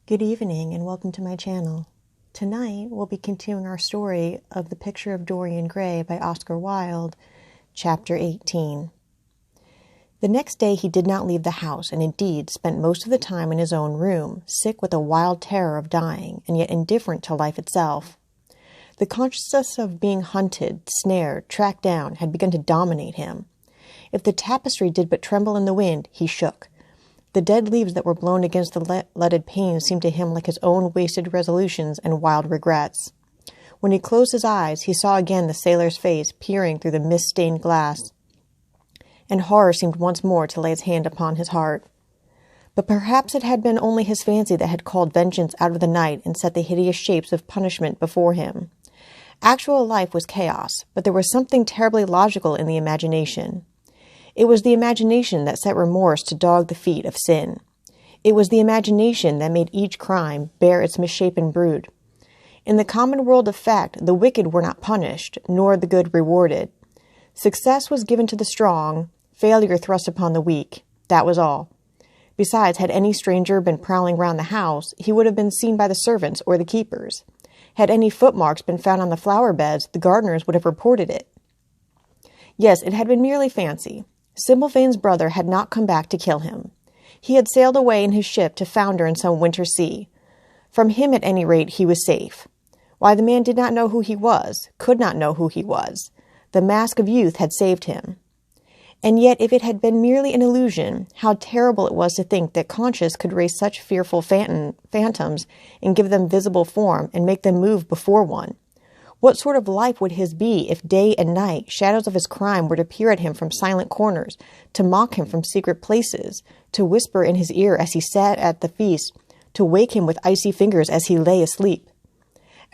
Good evening and welcome to my channel. Tonight we'll be continuing our story of The Picture of Dorian Gray by Oscar Wilde, Chapter 18. The next day he did not leave the house, and indeed spent most of the time in his own room, sick with a wild terror of dying, and yet indifferent to life itself. The consciousness of being hunted, snared, tracked down had begun to dominate him. If the tapestry did but tremble in the wind, he shook. The dead leaves that were blown against the leaded panes seemed to him like his own wasted resolutions and wild regrets. When he closed his eyes, he saw again the sailor's face peering through the mist-stained glass, and horror seemed once more to lay its hand upon his heart. But perhaps it had been only his fancy that had called vengeance out of the night and set the hideous shapes of punishment before him. Actual life was chaos, but there was something terribly logical in the imagination. It was the imagination that set remorse to dog the feet of sin. It was the imagination that made each crime bear its misshapen brood. In the common world of fact, the wicked were not punished, nor the good rewarded. Success was given to the strong, failure thrust upon the weak. That was all. Besides, had any stranger been prowling round the house, he would have been seen by the servants or the keepers. Had any footmarks been found on the flower beds, the gardeners would have reported it. Yes, it had been merely fancy. Simblevane's brother had not come back to kill him. He had sailed away in his ship to founder in some winter sea. From him, at any rate, he was safe. Why, the man did not know who he was, could not know who he was. The mask of youth had saved him. And yet, if it had been merely an illusion, how terrible it was to think that conscience could raise such fearful phantoms and give them visible form and make them move before one. What sort of life would his be if day and night shadows of his crime were to peer at him from silent corners, to mock him from secret places, to whisper in his ear as he sat at the feast, to wake him with icy fingers as he lay asleep?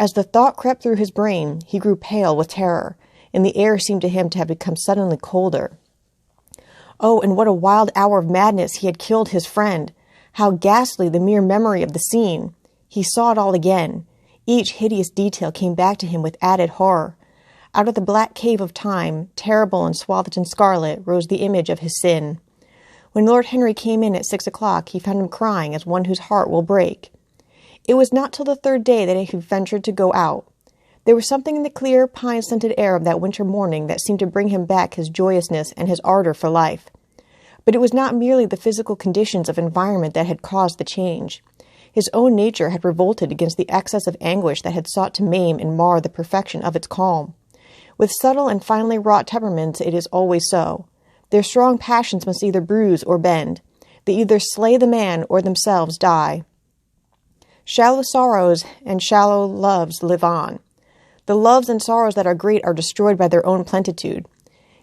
As the thought crept through his brain, he grew pale with terror, and the air seemed to him to have become suddenly colder. Oh, in what a wild hour of madness he had killed his friend! How ghastly the mere memory of the scene! He saw it all again. Each hideous detail came back to him with added horror. Out of the black cave of time, terrible and swathed in scarlet, rose the image of his sin. When Lord Henry came in at 6 o'clock, he found him crying as one whose heart will break. It was not till the third day that he ventured to go out. There was something in the clear, pine-scented air of that winter morning that seemed to bring him back his joyousness and his ardor for life. But it was not merely the physical conditions of environment that had caused the change. His own nature had revolted against the excess of anguish that had sought to maim and mar the perfection of its calm. With subtle and finely wrought temperaments it is always so. Their strong passions must either bruise or bend. They either slay the man or themselves die. Shallow sorrows and shallow loves live on. The loves and sorrows that are great are destroyed by their own plenitude.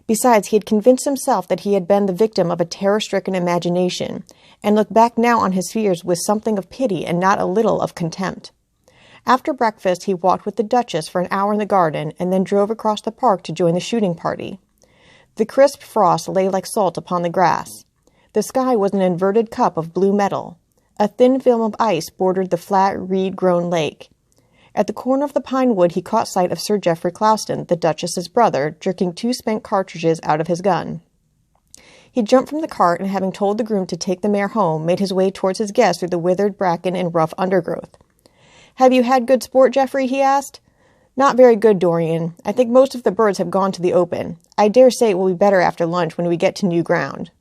Besides, he had convinced himself that he had been the victim of a terror-stricken imagination, and looked back now on his fears with something of pity and not a little of contempt. After breakfast, he walked with the Duchess for an hour in the garden, and then drove across the park to join the shooting party. The crisp frost lay like salt upon the grass. The sky was an inverted cup of blue metal. A thin film of ice bordered the flat, reed-grown lake. At the corner of the pine wood he caught sight of Sir Geoffrey Clouston, the Duchess's brother, jerking 2 spent cartridges out of his gun. He jumped from the cart, and having told the groom to take the mare home, made his way towards his guest through the withered bracken and rough undergrowth. "Have you had good sport, Geoffrey?" he asked. "Not very good, Dorian. I think most of the birds have gone to the open. I dare say it will be better after lunch when we get to new ground."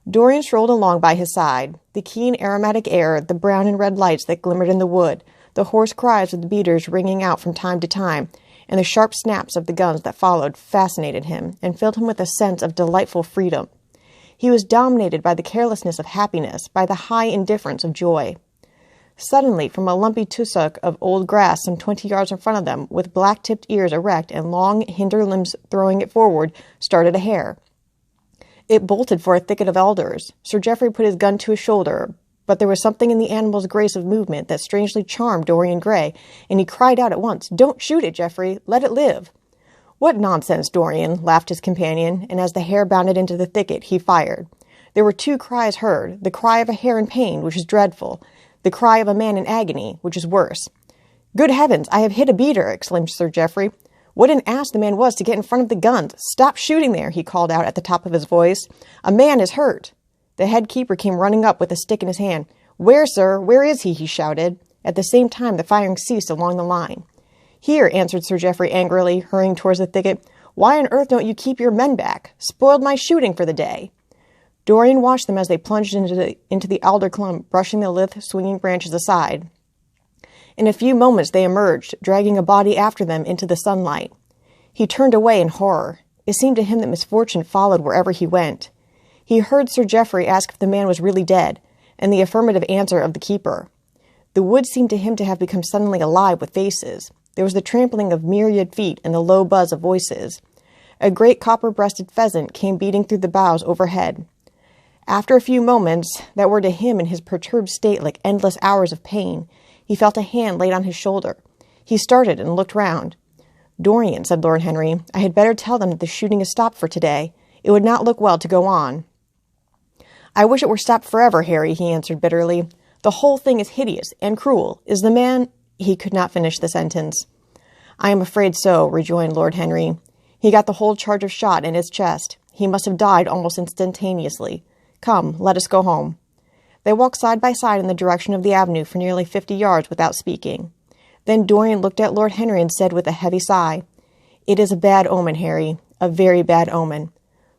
Dorian strolled along by his side. The keen aromatic air, the brown and red lights that glimmered in the wood, the hoarse cries of the beaters ringing out from time to time, and the sharp snaps of the guns that followed, fascinated him, and filled him with a sense of delightful freedom. He was dominated by the carelessness of happiness, by the high indifference of joy. Suddenly, from a lumpy tussock of old grass some 20 yards in front of them, with black-tipped ears erect and long hinder limbs throwing it forward, started a hare. It bolted for a thicket of alders. Sir Geoffrey put his gun to his shoulder, but there was something in the animal's grace of movement that strangely charmed Dorian Gray, and he cried out at once, "Don't shoot it, Geoffrey! Let it live!" "What nonsense, Dorian!" laughed his companion, and as the hare bounded into the thicket, he fired. There were 2 cries heard, the cry of a hare in pain, which is dreadful, the cry of a man in agony, which is worse. "Good heavens, I have hit a beater!" exclaimed Sir Geoffrey. What an ass the man was to get in front of the guns! "Stop shooting there!" he called out at the top of his voice. "A man is hurt!" The head keeper came running up with a stick in his hand. "Where, sir? Where is he?" he shouted. At the same time, the firing ceased along the line. "Here," answered Sir Geoffrey angrily, hurrying towards the thicket. "Why on earth don't you keep your men back? Spoiled my shooting for the day." Dorian watched them as they plunged into the alder clump, brushing the lithe, swinging branches aside. In a few moments they emerged, dragging a body after them into the sunlight. He turned away in horror. It seemed to him that misfortune followed wherever he went. He heard Sir Geoffrey ask if the man was really dead, and the affirmative answer of the keeper. The wood seemed to him to have become suddenly alive with faces. There was the trampling of myriad feet and the low buzz of voices. A great copper-breasted pheasant came beating through the boughs overhead. After a few moments, that were to him in his perturbed state like endless hours of pain, he felt a hand laid on his shoulder. He started and looked round. "Dorian," said Lord Henry, "I had better tell them that the shooting is stopped for today. It would not look well to go on." "I wish it were stopped forever, Harry," he answered bitterly. "The whole thing is hideous and cruel. Is the man—" He could not finish the sentence. "I am afraid so," rejoined Lord Henry. "He got the whole charge of shot in his chest. He must have died almost instantaneously. Come, let us go home." They walked side by side in the direction of the avenue for nearly 50 yards without speaking. Then Dorian looked at Lord Henry and said with a heavy sigh, "It is a bad omen, Harry, a very bad omen."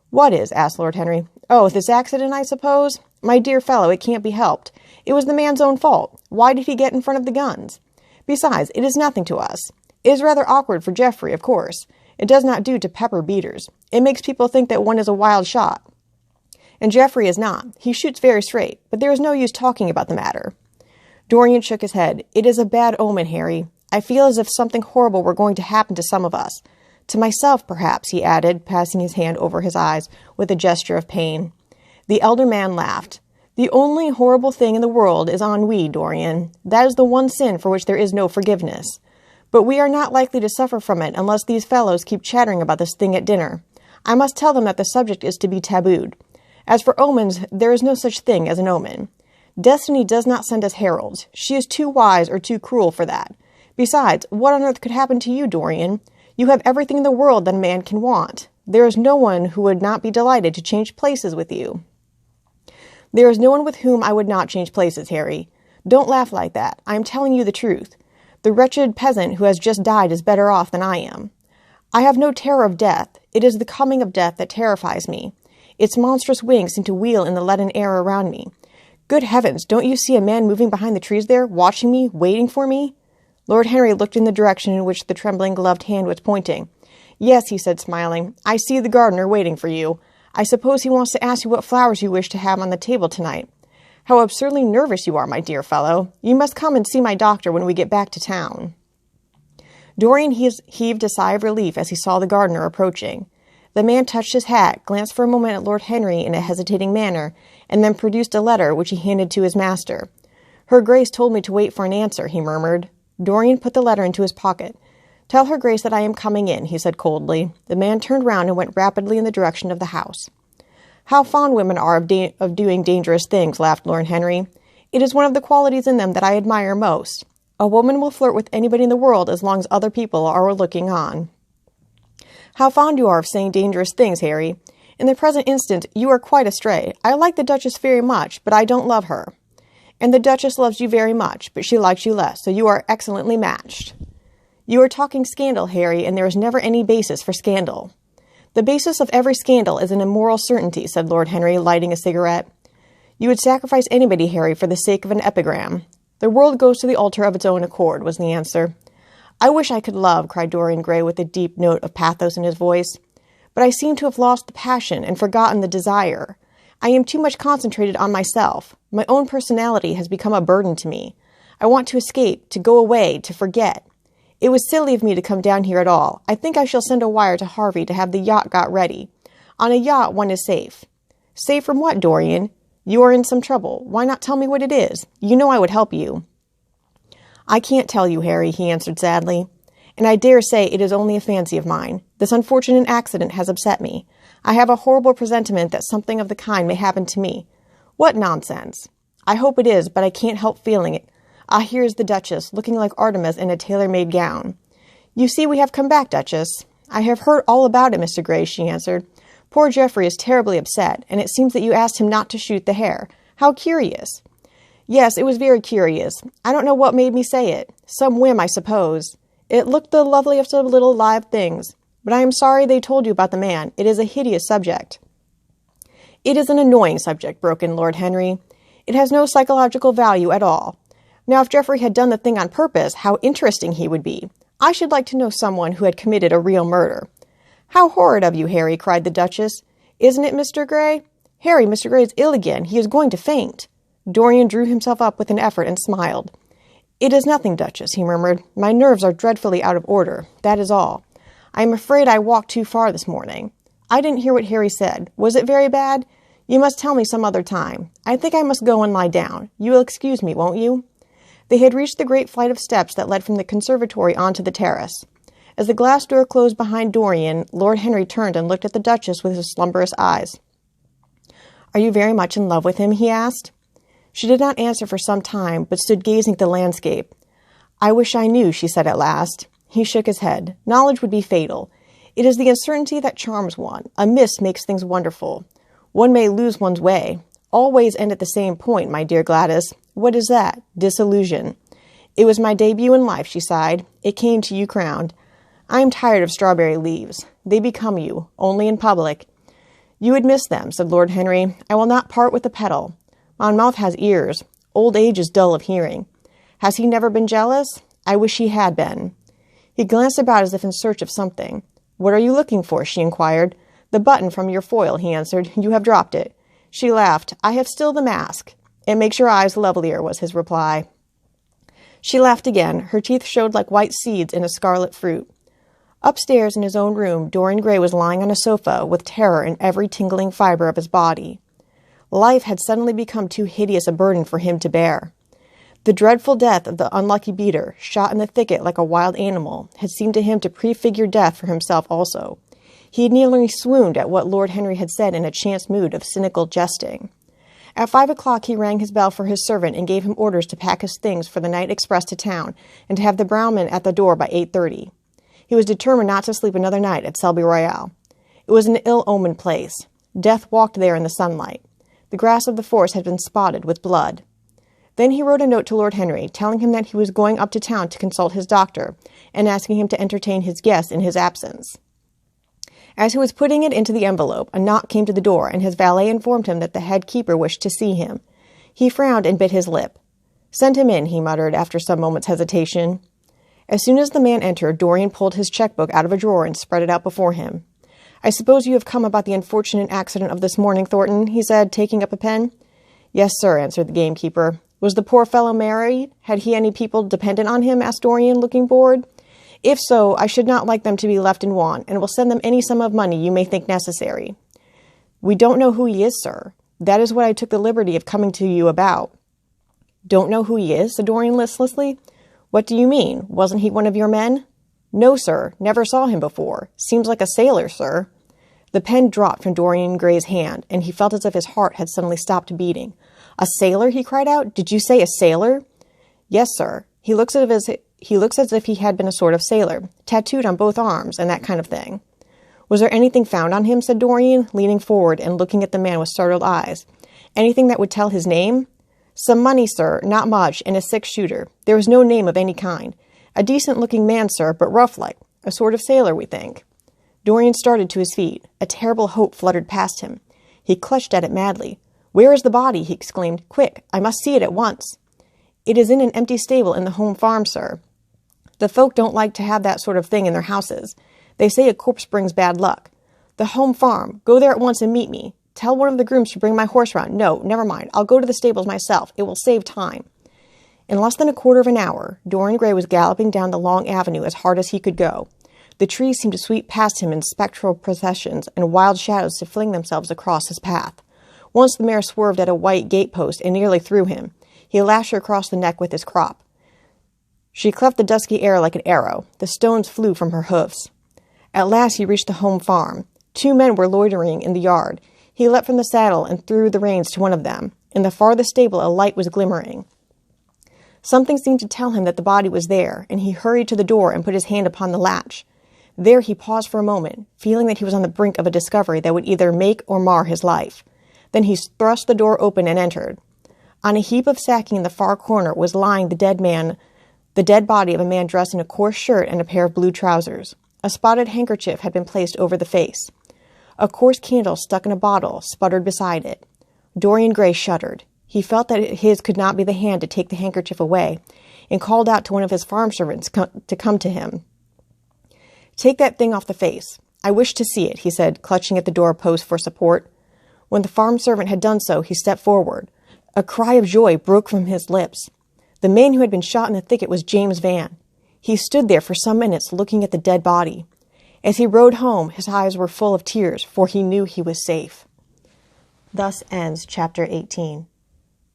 "What is?" asked Lord Henry. "Oh, this accident, I suppose? My dear fellow, it can't be helped. It was the man's own fault. Why did he get in front of the guns? Besides, it is nothing to us. It is rather awkward for Geoffrey, of course. It does not do to pepper beaters. It makes people think that one is a wild shot. And Geoffrey is not. He shoots very straight, but there is no use talking about the matter." Dorian shook his head. "It is a bad omen, Harry. I feel as if something horrible were going to happen to some of us. To myself, perhaps," he added, passing his hand over his eyes with a gesture of pain. The elder man laughed. "The only horrible thing in the world is ennui, Dorian. That is the one sin for which there is no forgiveness. But we are not likely to suffer from it unless these fellows keep chattering about this thing at dinner. I must tell them that the subject is to be tabooed. As for omens, there is no such thing as an omen. Destiny does not send us heralds. She is too wise or too cruel for that. Besides, what on earth could happen to you, Dorian? You have everything in the world that a man can want. There is no one who would not be delighted to change places with you." "There is no one with whom I would not change places, Harry. Don't laugh like that. I am telling you the truth. The wretched peasant who has just died is better off than I am. I have no terror of death. It is the coming of death that terrifies me. Its monstrous wings seem to wheel in the leaden air around me. Good heavens, don't you see a man moving behind the trees there, watching me, waiting for me?" Lord Henry looked in the direction in which the trembling gloved hand was pointing. "Yes," he said, smiling, "I see the gardener waiting for you. I suppose he wants to ask you what flowers you wish to have on the table tonight. How absurdly nervous you are, my dear fellow. You must come and see my doctor when we get back to town." Dorian heaved a sigh of relief as he saw the gardener approaching. The man touched his hat, glanced for a moment at Lord Henry in a hesitating manner, and then produced a letter which he handed to his master. "Her Grace told me to wait for an answer," he murmured. Dorian put the letter into his pocket. "Tell her Grace that I am coming in," he said coldly. The man turned round and went rapidly in the direction of the house. "How fond women are of doing dangerous things," laughed Lord Henry. "It is one of the qualities in them that I admire most. A woman will flirt with anybody in the world as long as other people are looking on." "How fond you are of saying dangerous things, Harry. In the present instant, you are quite astray. I like the Duchess very much, but I don't love her. And the Duchess loves you very much, but she likes you less, so you are excellently matched." "You are talking scandal, Harry, and there is never any basis for scandal." "The basis of every scandal is an immoral certainty," said Lord Henry, lighting a cigarette. "You would sacrifice anybody, Harry, for the sake of an epigram. The world goes to the altar of its own accord," was the answer. "I wish I could love," cried Dorian Gray with a deep note of pathos in his voice. "But I seem to have lost the passion and forgotten the desire. I am too much concentrated on myself. My own personality has become a burden to me. I want to escape, to go away, to forget. It was silly of me to come down here at all. I think I shall send a wire to Harvey to have the yacht got ready. On a yacht one is safe." "Safe from what, Dorian? You are in some trouble. Why not tell me what it is? You know I would help you." "I can't tell you, Harry," he answered sadly. "And I dare say it is only a fancy of mine. This unfortunate accident has upset me. I have a horrible presentiment that something of the kind may happen to me." "What nonsense!" "I hope it is, but I can't help feeling it. Ah, here is the Duchess, looking like Artemis in a tailor-made gown." "You see we have come back, Duchess." "I have heard all about it, Mr. Gray," she answered. "Poor Geoffrey is terribly upset, and it seems that you asked him not to shoot the hare. How curious!" Yes, it was very curious. I don't know what made me say it. Some whim, I suppose. It looked the loveliest of little live things. But I am sorry they told you about the man. It is a hideous subject. It is an annoying subject, broke in Lord Henry. It has no psychological value at all. Now, if Geoffrey had done the thing on purpose, how interesting he would be. I should like to know someone who had committed a real murder. How horrid of you, Harry, cried the Duchess. Isn't it, Mr. Gray? Harry, Mr. Gray is ill again. He is going to faint. Dorian drew himself up with an effort and smiled. It is nothing, Duchess, he murmured. My nerves are dreadfully out of order. That is all. I am afraid I walked too far this morning. I didn't hear what Harry said. Was it very bad? You must tell me some other time. I think I must go and lie down. You will excuse me, won't you? They had reached the great flight of steps that led from the conservatory onto the terrace. As the glass door closed behind Dorian, Lord Henry turned and looked at the Duchess with his slumberous eyes. Are you very much in love with him? He asked. She did not answer for some time, but stood gazing at the landscape. I wish I knew, she said at last. He shook his head. Knowledge would be fatal. It is the uncertainty that charms one. A mist makes things wonderful. One may lose one's way. All ways end at the same point, my dear Gladys. What is that? Disillusion. It was my debut in life, she sighed. It came to you crowned. I am tired of strawberry leaves. They become you, only in public. You would miss them, said Lord Henry. I will not part with the petal. Monmouth has ears. Old age is dull of hearing. Has he never been jealous? I wish he had been. He glanced about as if in search of something. What are you looking for? She inquired. The button from your foil, he answered. You have dropped it. She laughed. I have still the mask. It makes your eyes lovelier, was his reply. She laughed again. Her teeth showed like white seeds in a scarlet fruit. Upstairs in his own room, Dorian Gray was lying on a sofa with terror in every tingling fiber of his body. Life had suddenly become too hideous a burden for him to bear. The dreadful death of the unlucky beater, shot in the thicket like a wild animal, had seemed to him to prefigure death for himself also. He had nearly swooned at what Lord Henry had said in a chance mood of cynical jesting. At 5 o'clock he rang his bell for his servant and gave him orders to pack his things for the night express to town and to have the Brownman at the door by 8:30. He was determined not to sleep another night at Selby Royal. It was an ill-omened place. Death walked there in the sunlight. The grass of the forest had been spotted with blood. Then he wrote a note to Lord Henry, telling him that he was going up to town to consult his doctor, and asking him to entertain his guests in his absence. As he was putting it into the envelope, a knock came to the door, and his valet informed him that the head keeper wished to see him. He frowned and bit his lip. Send him in, he muttered, after some moments' hesitation. As soon as the man entered, Dorian pulled his checkbook out of a drawer and spread it out before him. I suppose you have come about the unfortunate accident of this morning, Thornton, he said, taking up a pen. Yes, sir, answered the gamekeeper. Was the poor fellow married? Had he any people dependent on him? Asked Dorian, looking bored. If so, I should not like them to be left in want, and will send them any sum of money you may think necessary. We don't know who he is, sir. That is what I took the liberty of coming to you about. Don't know who he is? Said Dorian listlessly. What do you mean? Wasn't he one of your men? No, sir. Never saw him before. Seems like a sailor, sir. The pen dropped from Dorian Gray's hand, and he felt as if his heart had suddenly stopped beating. A sailor? He cried out. Did you say a sailor? Yes, sir. He looks as if he had been a sort of sailor, tattooed on both arms, and that kind of thing. Was there anything found on him? Said Dorian, leaning forward and looking at the man with startled eyes. Anything that would tell his name? Some money, sir, not much, and a 6-shooter. There was no name of any kind. A decent-looking man, sir, but rough-like. A sort of sailor, we think. Dorian started to his feet. A terrible hope fluttered past him. He clutched at it madly. Where is the body? He exclaimed. Quick, I must see it at once. It is in an empty stable in the home farm, sir. The folk don't like to have that sort of thing in their houses. They say a corpse brings bad luck. The home farm. Go there at once and meet me. Tell one of the grooms to bring my horse round. No, never mind. I'll go to the stables myself. It will save time. In less than a quarter of an hour, Dorian Gray was galloping down the long avenue as hard as he could go. The trees seemed to sweep past him in spectral processions, and wild shadows to fling themselves across his path. Once the mare swerved at a white gate-post and nearly threw him. He lashed her across the neck with his crop. She cleft the dusky air like an arrow. The stones flew from her hoofs. At last he reached the home farm. 2 men were loitering in the yard. He leapt from the saddle and threw the reins to one of them. In the farthest stable a light was glimmering. Something seemed to tell him that the body was there, and he hurried to the door and put his hand upon the latch. There he paused for a moment, feeling that he was on the brink of a discovery that would either make or mar his life. Then he thrust the door open and entered. On a heap of sacking in the far corner was lying the dead body of a man dressed in a coarse shirt and a pair of blue trousers. A spotted handkerchief had been placed over the face. A coarse candle stuck in a bottle sputtered beside it. Dorian Gray shuddered. He felt that his could not be the hand to take the handkerchief away, and called out to one of his farm servants to come to him. "Take that thing off the face. I wish to see it," he said, clutching at the doorpost for support. When the farm servant had done so, he stepped forward. A cry of joy broke from his lips. The man who had been shot in the thicket was James Van. He stood there for some minutes looking at the dead body. As he rode home, his eyes were full of tears, for he knew he was safe. Thus ends Chapter 18.